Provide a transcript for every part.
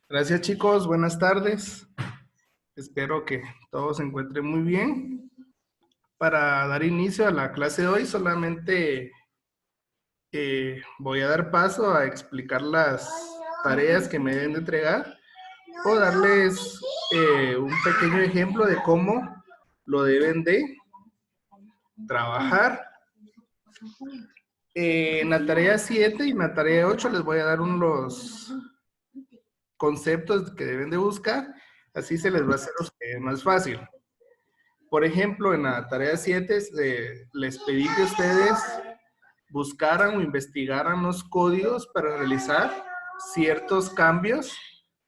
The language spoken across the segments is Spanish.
Gracias chicos, buenas tardes. Espero que todos se encuentren muy bien. Para dar inicio a la clase de hoy, solamente voy a dar paso a explicar las tareas que me deben de entregar o darles un pequeño ejemplo de cómo lo deben de trabajar. En la tarea 7 y en la tarea 8 les voy a dar los conceptos que deben de buscar, así se les va a hacer a ustedes más fácil. Por ejemplo, en la tarea 7 les pedí que ustedes buscaran o investigaran los códigos para realizar ciertos cambios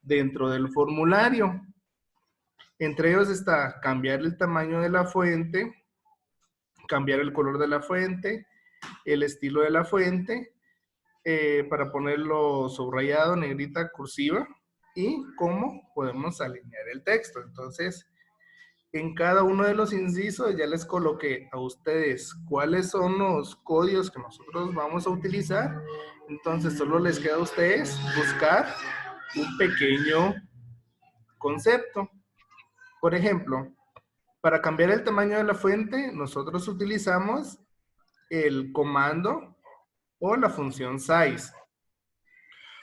dentro del formulario. Entre ellos está cambiar el tamaño de la fuente, cambiar el color de la fuente, el estilo de la fuente, para ponerlo subrayado, negrita, cursiva, y cómo podemos alinear el texto. Entonces, en cada uno de los incisos ya les coloqué a ustedes cuáles son los códigos que nosotros vamos a utilizar. Entonces solo les queda a ustedes buscar un pequeño concepto. Por ejemplo, para cambiar el tamaño de la fuente, nosotros utilizamos el comando o la función size.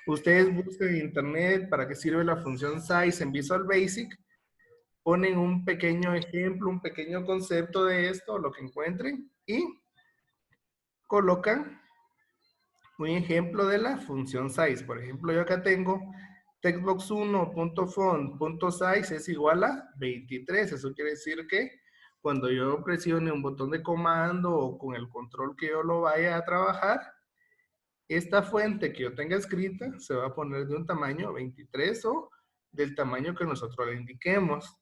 Ustedes buscan en internet para qué sirve la función size en Visual Basic, ponen un pequeño ejemplo, un pequeño concepto de esto, lo que encuentren, y colocan un ejemplo de la función size. Por ejemplo, yo acá tengo textbox1.font.size es igual a 23. Eso quiere decir que cuando yo presione un botón de comando o con el control que yo lo vaya a trabajar, esta fuente que yo tenga escrita se va a poner de un tamaño 23 o del tamaño que nosotros le indiquemos.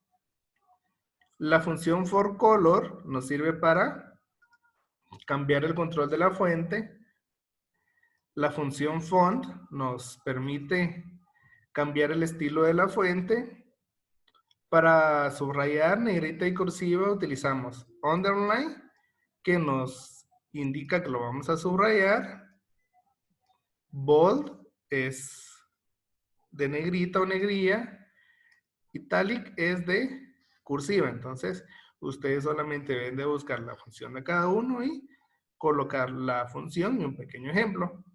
La función forColor nos sirve para cambiar el control de la fuente. La función font nos permite cambiar el estilo de la fuente. Para subrayar negrita y cursiva utilizamos underline, que nos indica que lo vamos a subrayar. Bold es de negrita o negrilla. Italic es de cursiva. Entonces, ustedes solamente deben de buscar la función de cada uno y colocar la función y un pequeño ejemplo.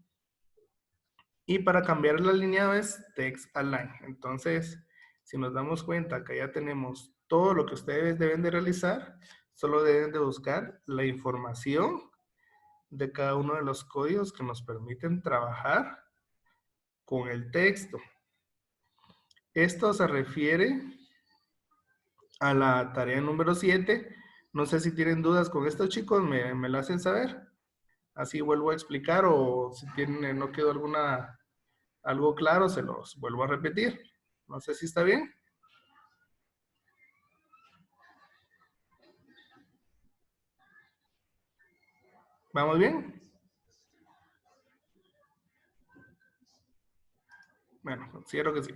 Y para cambiar el alineado es text align. Entonces, si nos damos cuenta que ya tenemos todo lo que ustedes deben de realizar, solo deben de buscar la información de cada uno de los códigos que nos permiten trabajar con el texto. Esto se refiere a la tarea número 7. No sé si tienen dudas con esto, chicos, me lo hacen saber. Así vuelvo a explicar, o si tienen, no quedó algo claro, se los vuelvo a repetir. No sé si está bien. ¿Vamos bien? Bueno, considero que sí.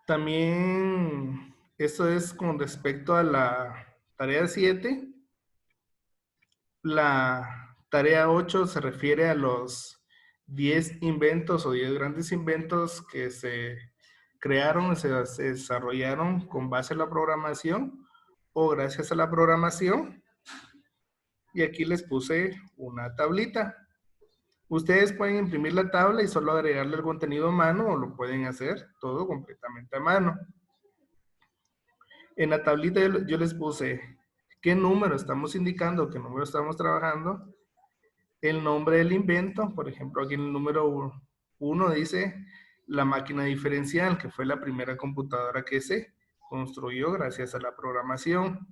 También, esto es con respecto a la tarea 7. La tarea 8 se refiere a los 10 inventos o 10 grandes inventos que se crearon, se desarrollaron con base a la programación o gracias a la programación. Y aquí les puse una tablita. Ustedes pueden imprimir la tabla y solo agregarle el contenido a mano, o lo pueden hacer todo completamente a mano. En la tablita yo les puse qué número estamos indicando, qué número estamos trabajando, el nombre del invento. Por ejemplo, aquí en el número 1 dice la máquina diferencial, que fue la primera computadora que se construyó gracias a la programación.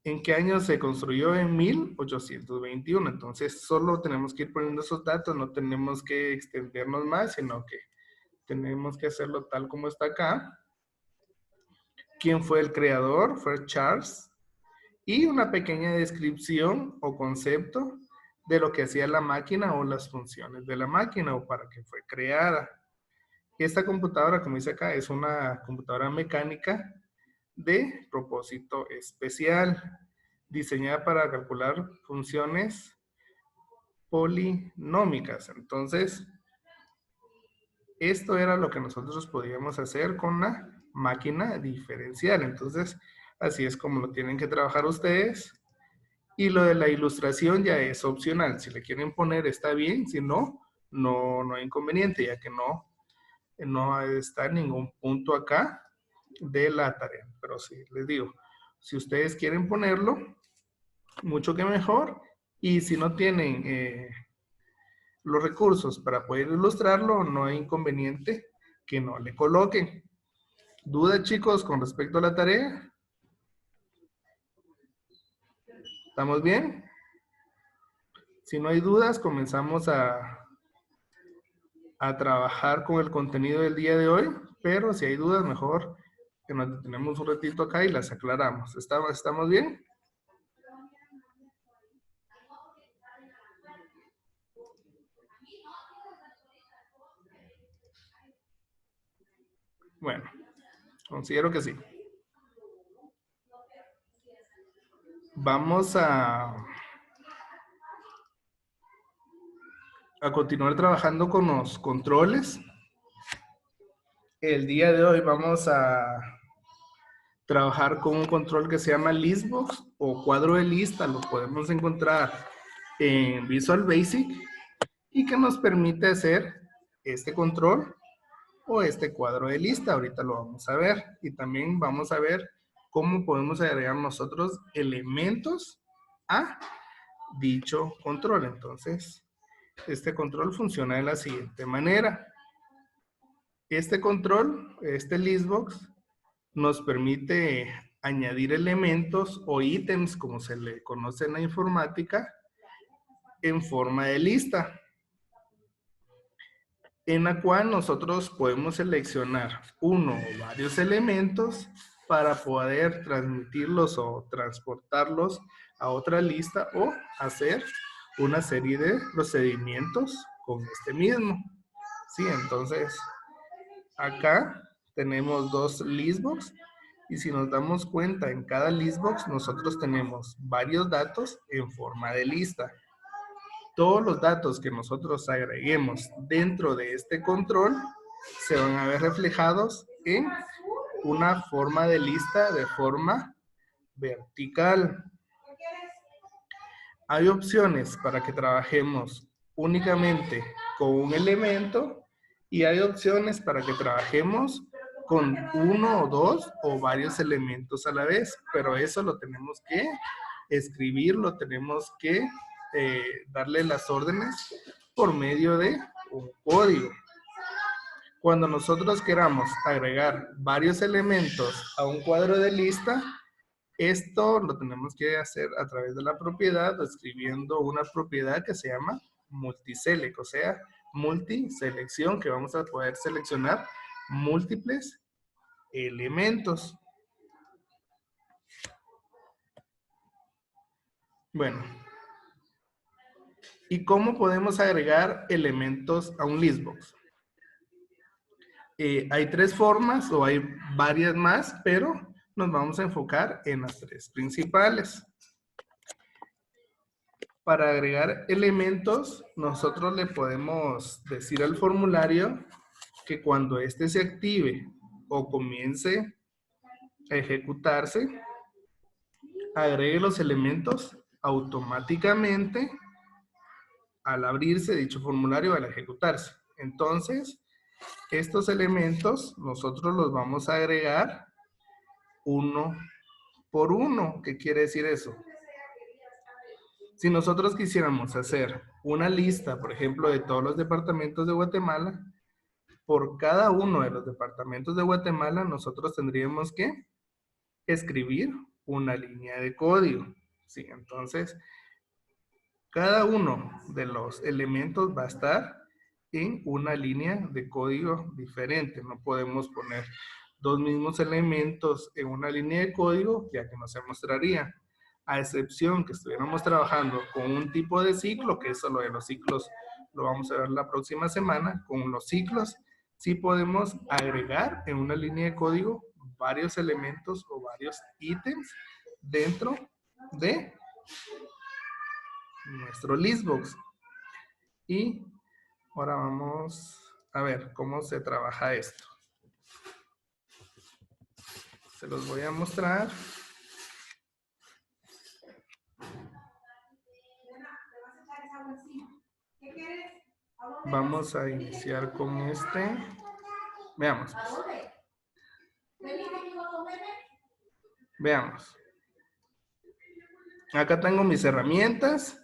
¿En qué año se construyó? En 1821. Entonces, solo tenemos que ir poniendo esos datos, no tenemos que extendernos más, sino que tenemos que hacerlo tal como está acá. ¿Quién fue el creador? Fue Charles. Y una pequeña descripción o concepto de lo que hacía la máquina o las funciones de la máquina o para qué fue creada. Esta computadora, como dice acá, es una computadora mecánica de propósito especial, diseñada para calcular funciones polinómicas. Entonces, esto era lo que nosotros podíamos hacer con la máquina diferencial. Entonces, así es como lo tienen que trabajar ustedes. Y lo de la ilustración ya es opcional. Si le quieren poner, está bien. Si no, no hay inconveniente, ya que no está ningún punto acá de la tarea. Pero sí, les digo, si ustedes quieren ponerlo, mucho que mejor. Y si no tienen los recursos para poder ilustrarlo, no hay inconveniente que no le coloquen. ¿Dudas, chicos, con respecto a la tarea? ¿Estamos bien? Si no hay dudas, comenzamos a trabajar con el contenido del día de hoy, pero si hay dudas, mejor que nos detenemos un ratito acá y las aclaramos. ¿Estamos bien? Bueno, considero que sí. Vamos a continuar trabajando con los controles. El día de hoy vamos a trabajar con un control que se llama Listbox o cuadro de lista. Lo podemos encontrar en Visual Basic y que nos permite hacer este control o este cuadro de lista. Ahorita lo vamos a ver. Y también vamos a ver cómo podemos agregar nosotros elementos a dicho control. Entonces, este control funciona de la siguiente manera. Este control, este listbox, nos permite añadir elementos o ítems, como se le conoce en la informática, en forma de lista, en la cual nosotros podemos seleccionar uno o varios elementos para poder transmitirlos o transportarlos a otra lista o hacer una serie de procedimientos con este mismo. Sí, entonces acá tenemos dos listbox y si nos damos cuenta en cada listbox nosotros tenemos varios datos en forma de lista. Todos los datos que nosotros agreguemos dentro de este control se van a ver reflejados en una forma de lista de forma vertical. Hay opciones para que trabajemos únicamente con un elemento y hay opciones para que trabajemos con uno o dos o varios elementos a la vez, pero eso lo tenemos que escribir, lo tenemos que darle las órdenes por medio de un código. Cuando nosotros queramos agregar varios elementos a un cuadro de lista, esto lo tenemos que hacer a través de la propiedad, escribiendo una propiedad que se llama multiselect, o sea, multiselección, que vamos a poder seleccionar múltiples elementos. Bueno, ¿y cómo podemos agregar elementos a un listbox? Hay tres formas o hay varias más, pero nos vamos a enfocar en las tres principales. Para agregar elementos, nosotros le podemos decir al formulario que cuando éste se active o comience a ejecutarse, agregue los elementos automáticamente al abrirse dicho formulario, al ejecutarse. Entonces, estos elementos nosotros los vamos a agregar uno por uno. ¿Qué quiere decir eso? Si nosotros quisiéramos hacer una lista, por ejemplo, de todos los departamentos de Guatemala, por cada uno de los departamentos de Guatemala, nosotros tendríamos que escribir una línea de código. Sí, entonces, cada uno de los elementos va a estar en una línea de código diferente. No podemos poner dos mismos elementos en una línea de código, ya que no se mostraría. A excepción que estuviéramos trabajando con un tipo de ciclo, que eso lo de los ciclos lo vamos a ver la próxima semana. Con los ciclos sí podemos agregar en una línea de código varios elementos o varios ítems dentro de nuestro listbox. Y ahora vamos a ver cómo se trabaja esto. Se los voy a mostrar. Vamos a iniciar con este. Veamos. Veamos. Acá tengo mis herramientas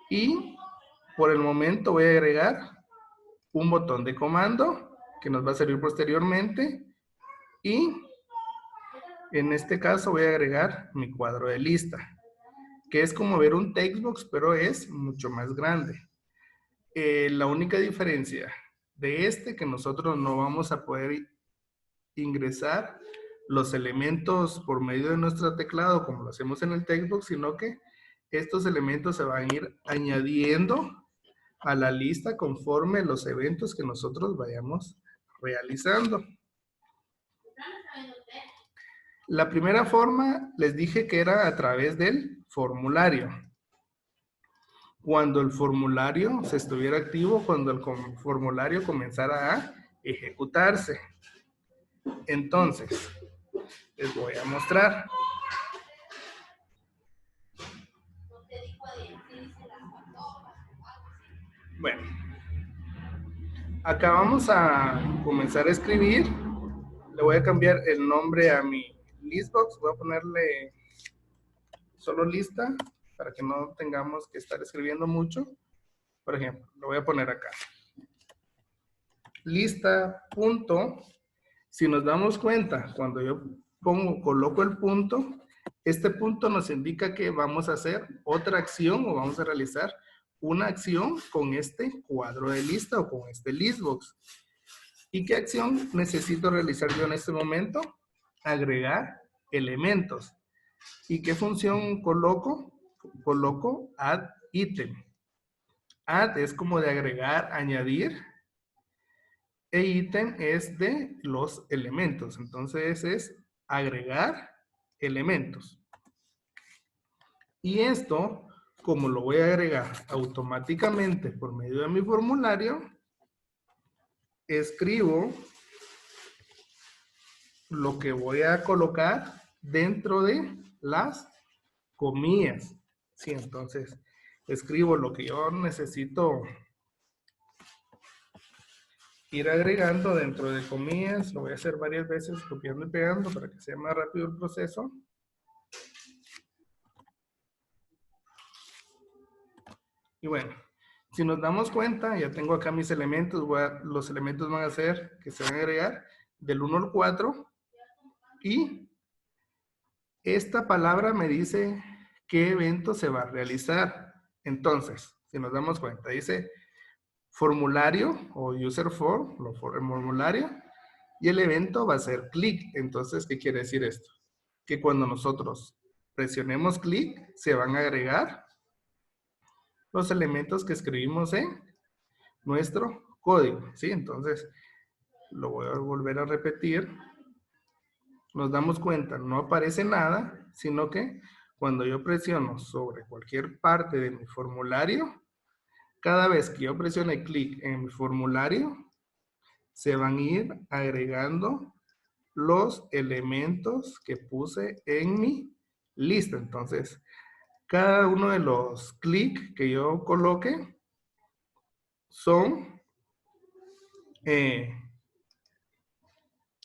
y por el momento voy a agregar un botón de comando que nos va a servir posteriormente y en este caso voy a agregar mi cuadro de lista, que es como ver un textbox, pero es mucho más grande. La única diferencia de este que nosotros no vamos a poder ingresar los elementos por medio de nuestro teclado como lo hacemos en el textbox, sino que estos elementos se van a ir añadiendo a la lista conforme los eventos que nosotros vayamos realizando. La primera forma les dije que era a través del formulario. Cuando el formulario se estuviera activo, cuando el formulario comenzara a ejecutarse. Entonces, les voy a mostrar. Bueno, acá vamos a comenzar a escribir. Le voy a cambiar el nombre a mi listbox. Voy a ponerle solo lista para que no tengamos que estar escribiendo mucho. Por ejemplo, lo voy a poner acá. Lista, punto. Si nos damos cuenta, cuando yo coloco el punto, este punto nos indica que vamos a hacer otra acción o vamos a realizar una acción con este cuadro de lista o con este listbox. ¿Y qué acción necesito realizar yo en este momento? Agregar elementos. ¿Y qué función coloco? Coloco add item. Add es como de agregar, añadir. E ítem es de los elementos. Entonces es agregar elementos. Y esto, como lo voy a agregar automáticamente por medio de mi formulario, escribo lo que voy a colocar dentro de las comillas. Sí, entonces escribo lo que yo necesito ir agregando dentro de comillas. Lo voy a hacer varias veces copiando y pegando para que sea más rápido el proceso. Y bueno, si nos damos cuenta, ya tengo acá mis elementos. Los elementos van a ser que se van a agregar del 1 al 4. Y esta palabra me dice qué evento se va a realizar. Entonces, si nos damos cuenta, dice formulario o user form, el formulario, y el evento va a ser clic. Entonces, ¿qué quiere decir esto? Que cuando nosotros presionemos clic, se van a agregar los elementos que escribimos en nuestro código, ¿sí? Entonces, lo voy a volver a repetir. Nos damos cuenta, no aparece nada, sino que cuando yo presiono sobre cualquier parte de mi formulario, cada vez que yo presione clic en mi formulario, se van a ir agregando los elementos que puse en mi lista. Entonces, cada uno de los clics que yo coloque son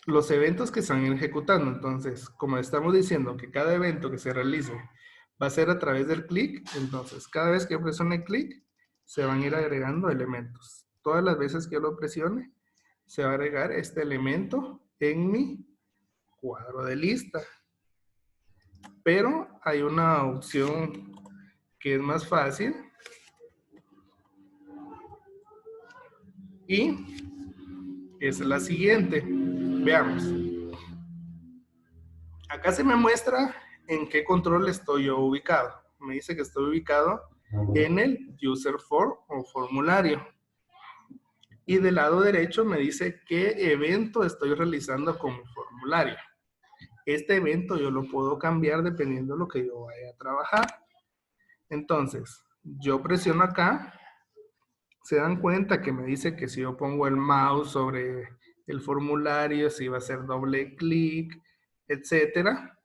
los eventos que están ejecutando. Entonces, como estamos diciendo que cada evento que se realice va a ser a través del clic, entonces cada vez que yo presione clic, se van a ir agregando elementos. Todas las veces que yo lo presione, se va a agregar este elemento en mi cuadro de lista. Pero hay una opción que es más fácil y es la siguiente. Veamos. Acá se me muestra en qué control estoy yo ubicado. Me dice que estoy ubicado en el user form o formulario. Y del lado derecho me dice qué evento estoy realizando con mi formulario. Este evento yo lo puedo cambiar dependiendo de lo que yo vaya a trabajar. Entonces, yo presiono acá se dan cuenta que me dice que si yo pongo el mouse sobre el formulario, si va a hacer doble clic, etcétera,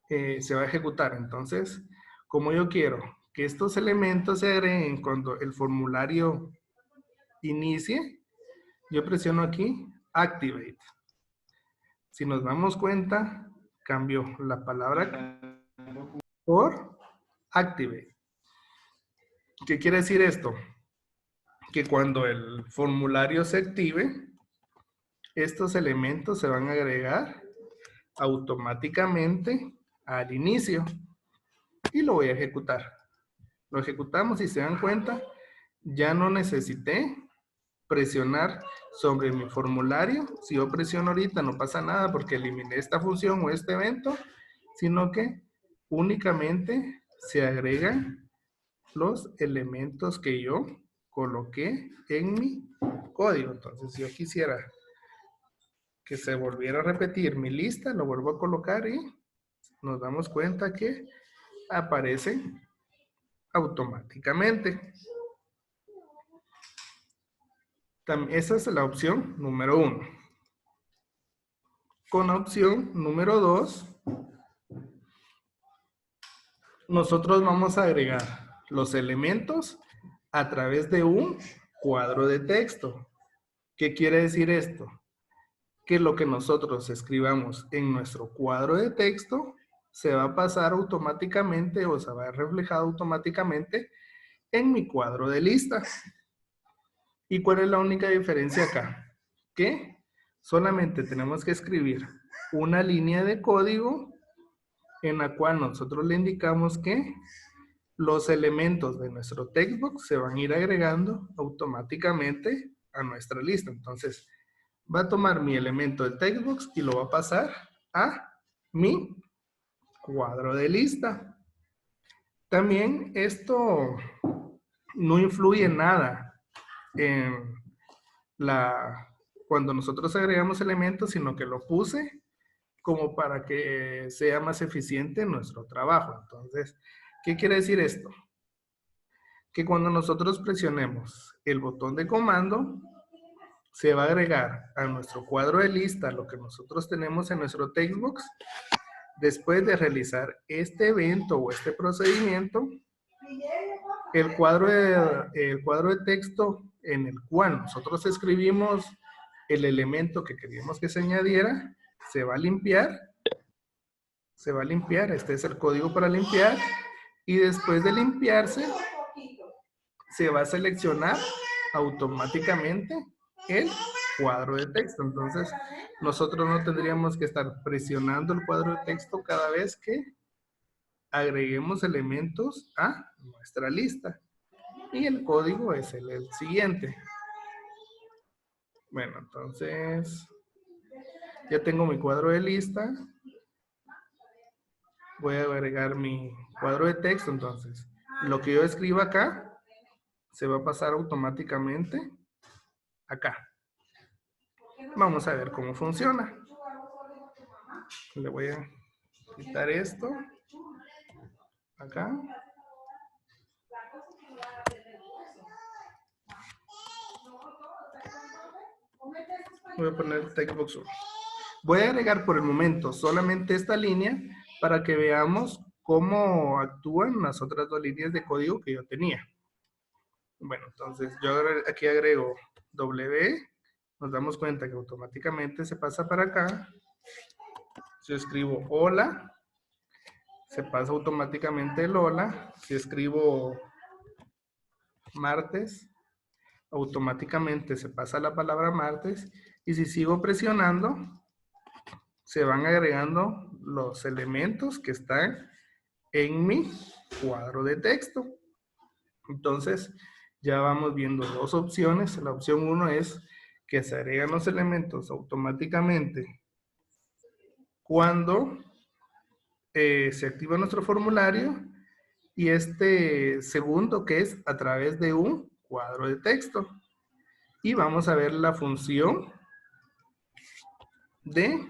se va a ejecutar. Entonces, como yo quiero que estos elementos se agreguen cuando el formulario inicie, yo presiono aquí Activate. Si nos damos cuenta, cambio la palabra por Activate. ¿Qué quiere decir esto? Que cuando el formulario se active, estos elementos se van a agregar automáticamente al inicio y lo voy a ejecutar. Lo ejecutamos y se dan cuenta, ya no necesité presionar sobre mi formulario. Si yo presiono ahorita no pasa nada porque eliminé esta función o este evento, sino que únicamente se agregan los elementos que yo coloqué en mi código. Entonces, si yo quisiera que se volviera a repetir mi lista, lo vuelvo a colocar y nos damos cuenta que aparece automáticamente. Esa es la opción número 1. Con la opción número 2, nosotros vamos a agregar los elementos a través de un cuadro de texto. ¿Qué quiere decir esto? Que lo que nosotros escribamos en nuestro cuadro de texto se va a pasar automáticamente o se va a reflejar automáticamente en mi cuadro de listas. ¿Y cuál es la única diferencia acá? Que solamente tenemos que escribir una línea de código en la cual nosotros le indicamos que los elementos de nuestro textbox se van a ir agregando automáticamente a nuestra lista. Entonces, va a tomar mi elemento de textbox y lo va a pasar a mi cuadro de lista. También esto no influye en nada en cuando nosotros agregamos elementos, sino que lo puse como para que sea más eficiente nuestro trabajo. Entonces, ¿qué quiere decir esto? Que cuando nosotros presionemos el botón de comando, se va a agregar a nuestro cuadro de lista lo que nosotros tenemos en nuestro textbox. Después de realizar este evento o este procedimiento, el cuadro de texto en el cual nosotros escribimos el elemento que queríamos que se añadiera, se va a limpiar. Se va a limpiar. Este es el código para limpiar. Y después de limpiarse, se va a seleccionar automáticamente el cuadro de texto. Entonces, nosotros no tendríamos que estar presionando el cuadro de texto cada vez que agreguemos elementos a nuestra lista. Y el código es el siguiente. Bueno, entonces, ya tengo mi cuadro de lista. Voy a agregar mi cuadro de texto. Entonces, lo que yo escriba acá se va a pasar automáticamente acá. Vamos a ver cómo funciona. Le voy a quitar esto acá. Voy a poner textbox 1. Voy a agregar por el momento solamente esta línea para que veamos cómo actúan las otras dos líneas de código que yo tenía. Bueno, entonces yo aquí agrego W. Nos damos cuenta que automáticamente se pasa para acá. Si escribo hola, se pasa automáticamente el hola. Si escribo martes, automáticamente se pasa la palabra martes. Y si sigo presionando, se van agregando los elementos que están en mi cuadro de texto. Entonces, ya vamos viendo dos opciones. La opción 1 es que se agregan los elementos automáticamente cuando se activa nuestro formulario. Y este segundo, que es a través de un cuadro de texto. Y vamos a ver la función de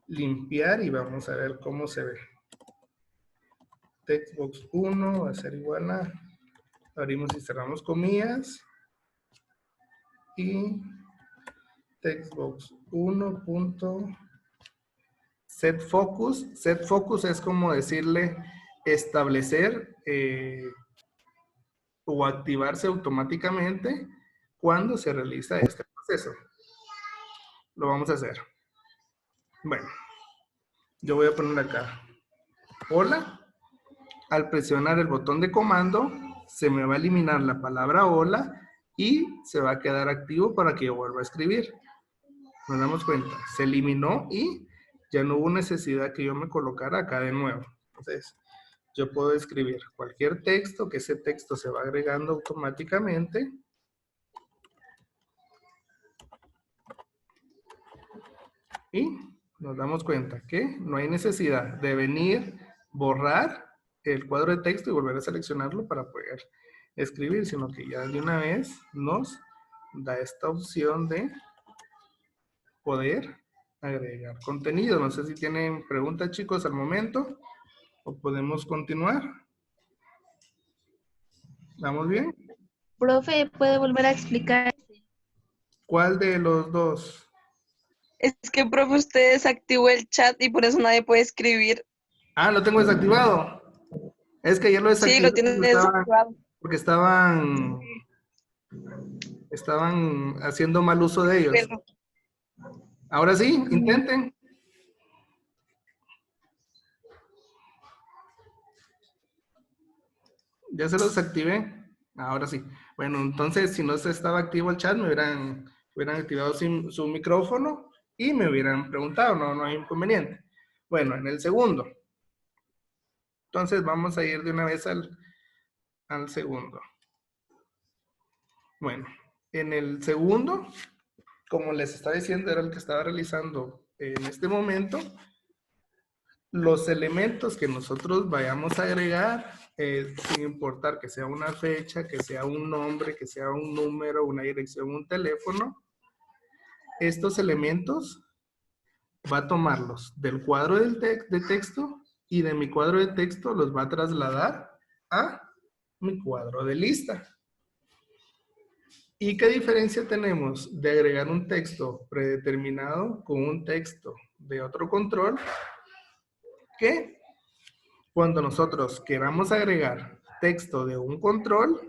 limpiar y vamos a ver cómo se ve. Textbox 1 va a ser igual a Abrimos y cerramos comillas. Y textbox 1.setFocus. SetFocus es como decirle establecer o activarse automáticamente cuando se realiza este proceso. Lo vamos a hacer. Bueno, yo voy a poner acá. Hola. Al presionar el botón de comando, se me va a eliminar la palabra hola y se va a quedar activo para que yo vuelva a escribir. Nos damos cuenta, se eliminó y ya no hubo necesidad que yo me colocara acá de nuevo. Entonces, yo puedo escribir cualquier texto, que ese texto se va agregando automáticamente. Y nos damos cuenta que no hay necesidad de venir, borrar el cuadro de texto y volver a seleccionarlo para poder escribir, sino que ya de una vez nos da esta opción de poder agregar contenido. No sé si tienen preguntas, chicos, al momento, o podemos continuar. ¿Vamos bien? Profe, ¿puede volver a explicar? ¿Cuál de los dos? Es que, profe, usted desactivó el chat y por eso nadie puede escribir. Ah, lo tengo desactivado. Es que ya lo Sí, desactivé lo tiene desactivado. porque estaban haciendo mal uso de ellos. Pero, Ahora sí, intenten. Ya se los activé. Ahora sí. Bueno, entonces si no se estaba activo el chat, me hubieran activado su micrófono y me hubieran preguntado. No hay inconveniente. Bueno, en el segundo. Entonces vamos a ir de una vez al segundo. Bueno, en el segundo, como les estaba diciendo, era el que estaba realizando en este momento. Los elementos que nosotros vayamos a agregar, sin importar que sea una fecha, que sea un nombre, que sea un número, una dirección, un teléfono, estos elementos va a tomarlos del cuadro de texto y de mi cuadro de texto los va a trasladar a mi cuadro de lista. ¿Y qué diferencia tenemos de agregar un texto predeterminado con un texto de otro control? Que cuando nosotros queramos agregar texto de un control,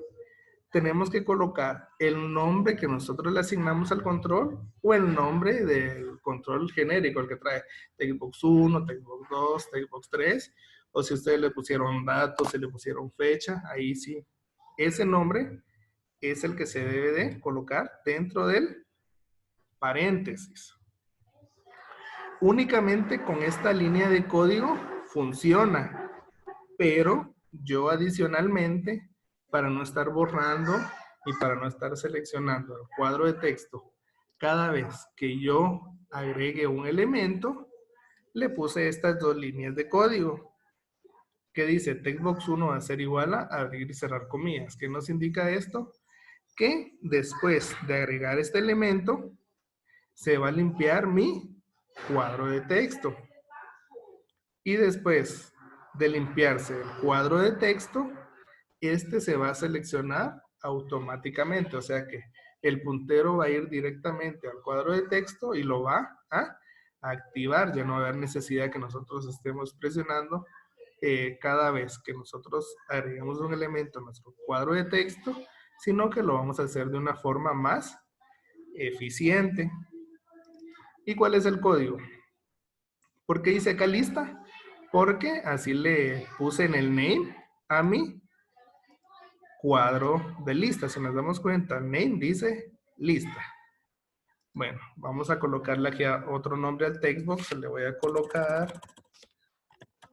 tenemos que colocar el nombre que nosotros le asignamos al control o el nombre del control genérico, el que trae Textbox 1, Textbox 2, Textbox 3, o si ustedes le pusieron datos, si le pusieron fecha, ahí sí. Ese nombre es el que se debe de colocar dentro del paréntesis. Únicamente con esta línea de código funciona, pero yo adicionalmente, para no estar borrando y para no estar seleccionando el cuadro de texto, cada vez que yo agregue un elemento, le puse estas dos líneas de código que dice textbox 1 va a ser igual a abrir y cerrar comillas. ¿Qué nos indica esto? Que después de agregar este elemento, se va a limpiar mi cuadro de texto. Y después de limpiarse el cuadro de texto, este se va a seleccionar automáticamente. O sea que el puntero va a ir directamente al cuadro de texto y lo va a activar. Ya no va a haber necesidad que nosotros estemos presionando cada vez que nosotros agregamos un elemento a nuestro cuadro de texto, sino que lo vamos a hacer de una forma más eficiente. ¿Y cuál es el código? ¿Por qué hice acá lista? Porque así le puse en el name a mi cuadro de lista. Si nos damos cuenta, el name dice lista. Bueno, vamos a colocarle aquí otro nombre al textbox. Le voy a colocar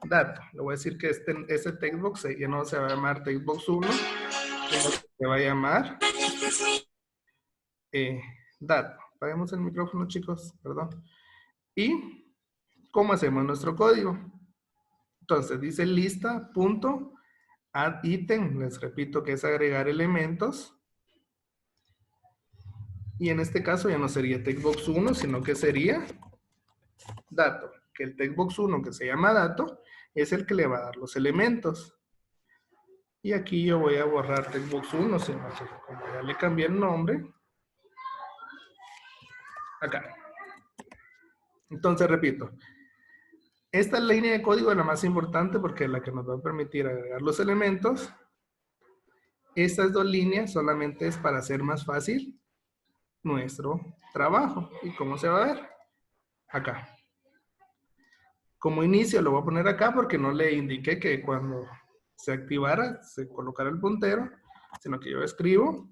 dato. Le voy a decir que ese textbox ya no se va a llamar textbox 1, sino que se va a llamar dato. Apaguemos el micrófono, chicos, perdón. ¿Y cómo hacemos nuestro código? Entonces dice lista punto add item, les repito que es agregar elementos. Y en este caso ya no sería textbox 1, sino que sería dato. Que el textbox 1, que se llama dato, es el que le va a dar los elementos. Y aquí yo voy a borrar textbox 1, sino que como ya le cambié el nombre, acá. Entonces, repito, esta línea de código es la más importante porque es la que nos va a permitir agregar los elementos. Estas dos líneas solamente es para hacer más fácil nuestro trabajo. ¿Y cómo se va a ver? Acá. Como inicio lo voy a poner acá porque no le indiqué que cuando se activara se colocara el puntero, sino que yo escribo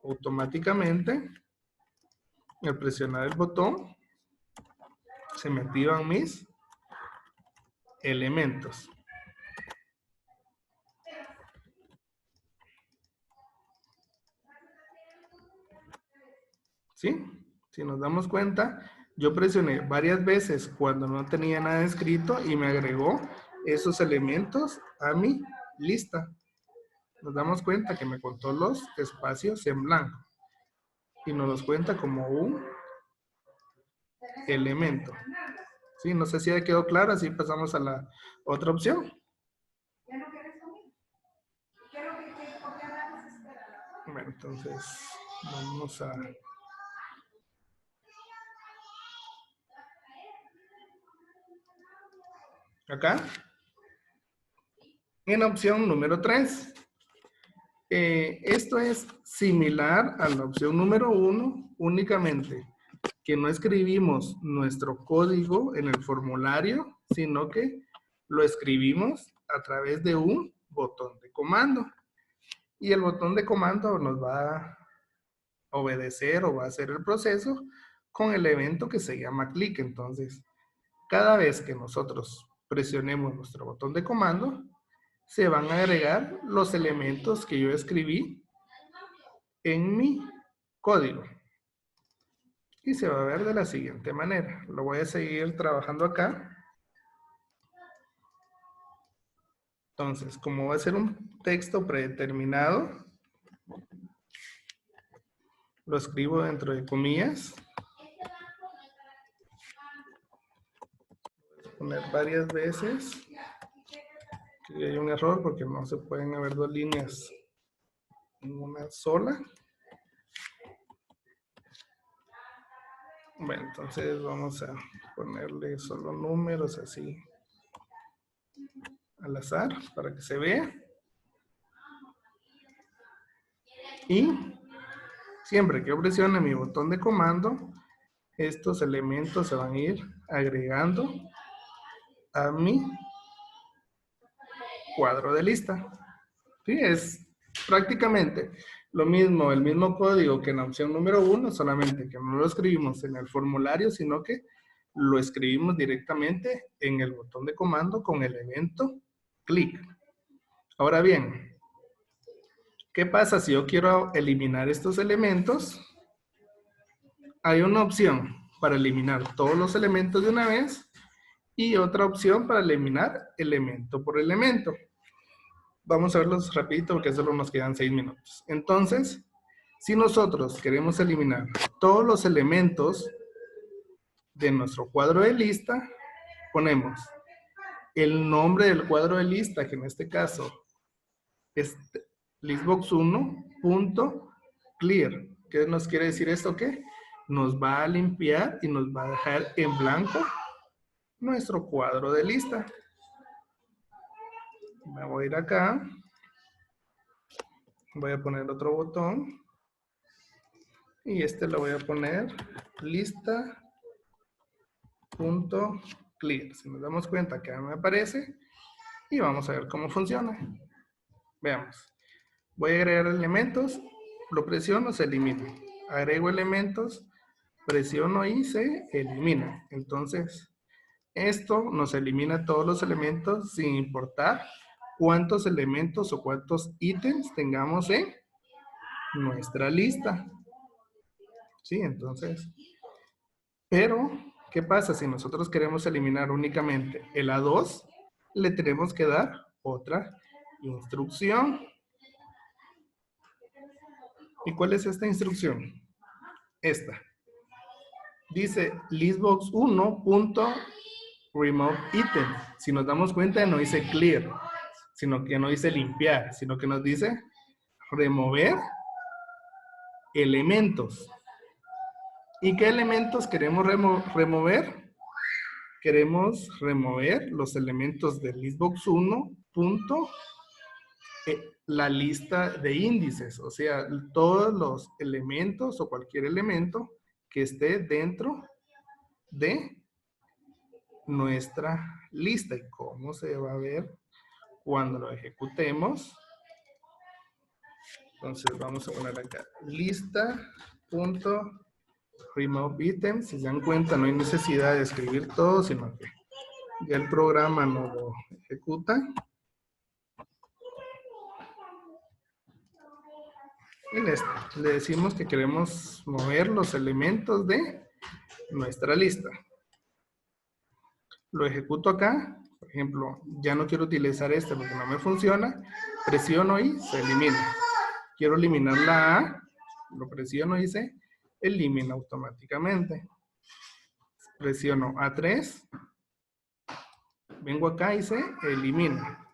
automáticamente. Al presionar el botón se me activan mis elementos. ¿Sí? Si nos damos cuenta, yo presioné varias veces cuando no tenía nada escrito y me agregó esos elementos a mi lista. Nos damos cuenta que me contó los espacios en blanco y nos los cuenta como un elemento. ¿Sí? No sé si ya quedó claro, así pasamos a la otra opción. Bueno, entonces vamos a... Acá. En la opción número 3. Esto es similar a la opción número 1, únicamente que no escribimos nuestro código en el formulario, sino que lo escribimos a través de un botón de comando. Y el botón de comando nos va a obedecer o va a hacer el proceso con el evento que se llama clic. Entonces, cada vez que nosotros presionemos nuestro botón de comando, se van a agregar los elementos que yo escribí en mi código. Y se va a ver de la siguiente manera. Lo voy a seguir trabajando acá. Entonces, como va a ser un texto predeterminado, lo escribo dentro de comillas. Voy a poner varias veces. Aquí hay un error porque no se pueden haber dos líneas en una sola. Bueno, entonces vamos a ponerle solo números así al azar para que se vea. Y siempre que yo presione mi botón de comando, estos elementos se van a ir agregando a mi cuadro de lista. ¿Sí? Es prácticamente lo mismo, el mismo código que en la opción número 1, solamente que no lo escribimos en el formulario, sino que lo escribimos directamente en el botón de comando con el evento clic. Ahora bien, ¿qué pasa si yo quiero eliminar estos elementos? Hay una opción para eliminar todos los elementos de una vez y otra opción para eliminar elemento por elemento. Vamos a verlos rapidito porque solo nos quedan 6 minutos. Entonces, si nosotros queremos eliminar todos los elementos de nuestro cuadro de lista, ponemos el nombre del cuadro de lista, que en este caso es listbox1.clear. ¿Qué nos quiere decir esto? ¿Qué? Nos va a limpiar y nos va a dejar en blanco nuestro cuadro de lista. Me voy a ir acá. Voy a poner otro botón. Y este lo voy a poner lista.clear. Si nos damos cuenta que me aparece. Y vamos a ver cómo funciona. Veamos. Voy a agregar elementos. Lo presiono, se elimina. Agrego elementos. Presiono y se elimina. Entonces, esto nos elimina todos los elementos sin importar cuántos elementos o cuántos ítems tengamos en nuestra lista. ¿Sí? Entonces, pero, ¿qué pasa si nosotros queremos eliminar únicamente el A2? Le tenemos que dar otra instrucción. ¿Y cuál es esta instrucción? Esta. Dice listbox1.removeItem. Si nos damos cuenta, no dice clear. sino que no dice limpiar, sino que nos dice remover elementos. ¿Y qué elementos queremos remover? Queremos remover los elementos del listbox 1, punto, la lista de índices, o sea, todos los elementos o cualquier elemento que esté dentro de nuestra lista. ¿Y cómo se va a ver cuando lo ejecutemos? Entonces vamos a poner acá lista.remove items. Si se dan cuenta, no hay necesidad de escribir todo, sino que ya el programa nos lo ejecuta. Y le decimos que queremos mover los elementos de nuestra lista. Lo ejecuto acá. Por ejemplo, ya no quiero utilizar este porque no me funciona. Presiono y se elimina. Quiero eliminar la A. Lo presiono y se elimina automáticamente. Presiono A3. Vengo acá y se elimina.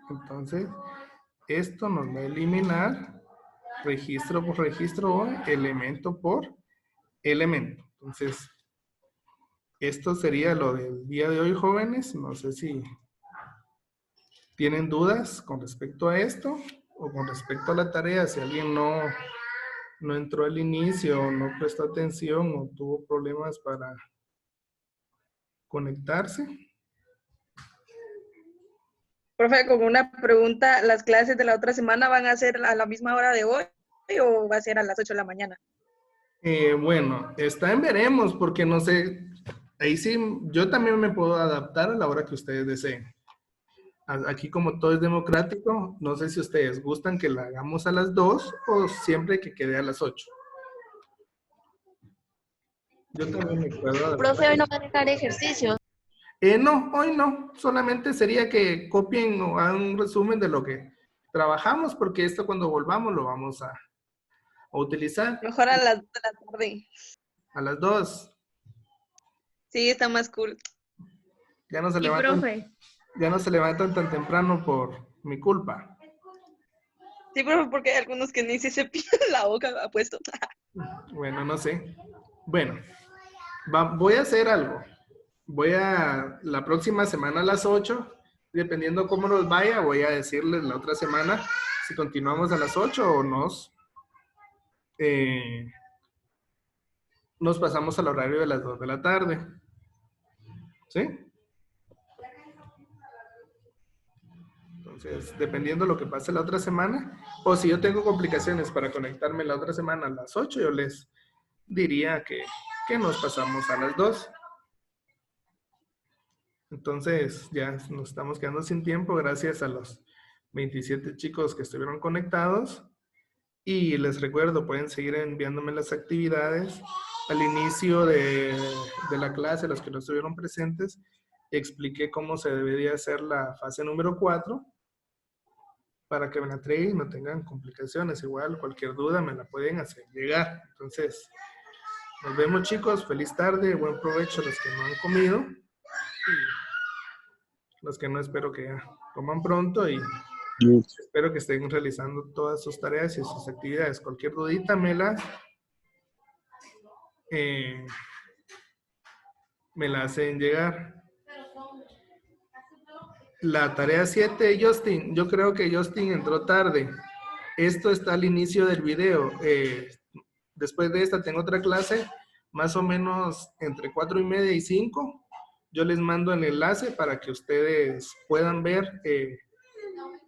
Entonces, esto nos va a eliminar registro por registro o elemento por elemento. Entonces, esto sería lo del día de hoy, jóvenes. No sé si tienen dudas con respecto a esto o con respecto a la tarea. Si alguien no entró al inicio, no prestó atención o tuvo problemas para conectarse. Profe, como una pregunta, ¿las clases de la otra semana van a ser a la misma hora de hoy o va a ser a las 8 de la mañana? Bueno, está en veremos, porque no sé, ahí sí, yo también me puedo adaptar a la hora que ustedes deseen. Aquí como todo es democrático, no sé si ustedes gustan que la hagamos a las 2 o siempre que quede a las 8. Yo también me puedo adaptar. Profe, hoy no va a dejar ejercicios. No, hoy no. Solamente sería que copien o hagan un resumen de lo que trabajamos, porque esto cuando volvamos lo vamos a utilizar. Mejor a las 2 de la tarde. A las 2. Sí, está más cool. Ya no se Y levantan, profe, ya no se levantan tan temprano por mi culpa. Sí, profe, porque hay algunos que ni se cepillan la boca, apuesto. Bueno, no sé. Bueno, voy a hacer algo. La próxima semana a las 8, dependiendo cómo nos vaya, voy a decirles la otra semana si continuamos a las 8 o nos pasamos al horario de las 2 de la tarde. ¿Sí? Entonces, dependiendo de lo que pase la otra semana, o si yo tengo complicaciones para conectarme la otra semana a las 8, yo les diría que nos pasamos a las 2. Entonces, ya nos estamos quedando sin tiempo gracias a los 27 chicos que estuvieron conectados. Y les recuerdo, pueden seguir enviándome las actividades. Al inicio de la clase, los que no estuvieron presentes, expliqué cómo se debería hacer la fase número 4 para que me la traigan y no tengan complicaciones. Igual, cualquier duda me la pueden hacer llegar. Entonces, nos vemos, chicos. Feliz tarde, buen provecho a los que no han comido. Y los que no, espero que ya coman pronto y espero que estén realizando todas sus tareas y sus actividades. Cualquier dudita me la hacen llegar. La tarea 7, Justin. Yo creo que Justin entró tarde. Esto está al inicio del video. Después de esta tengo otra clase, más o menos entre 4:30 y 5. Yo les mando el enlace para que ustedes puedan ver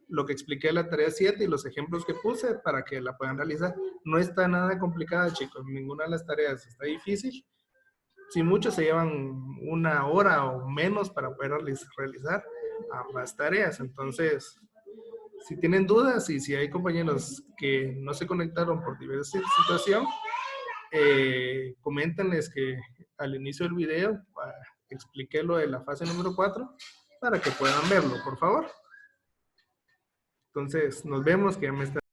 lo que expliqué en la tarea 7 y los ejemplos que puse para que la puedan realizar. No está nada complicada, chicos. Ninguna de las tareas está difícil. Si muchos se llevan 1 hora o menos para poder realizar ambas tareas. Entonces, si tienen dudas y si hay compañeros que no se conectaron por diversa situación, coméntenles que al inicio del video expliqué lo de la fase número 4 para que puedan verlo, por favor. Entonces, nos vemos, que ya me está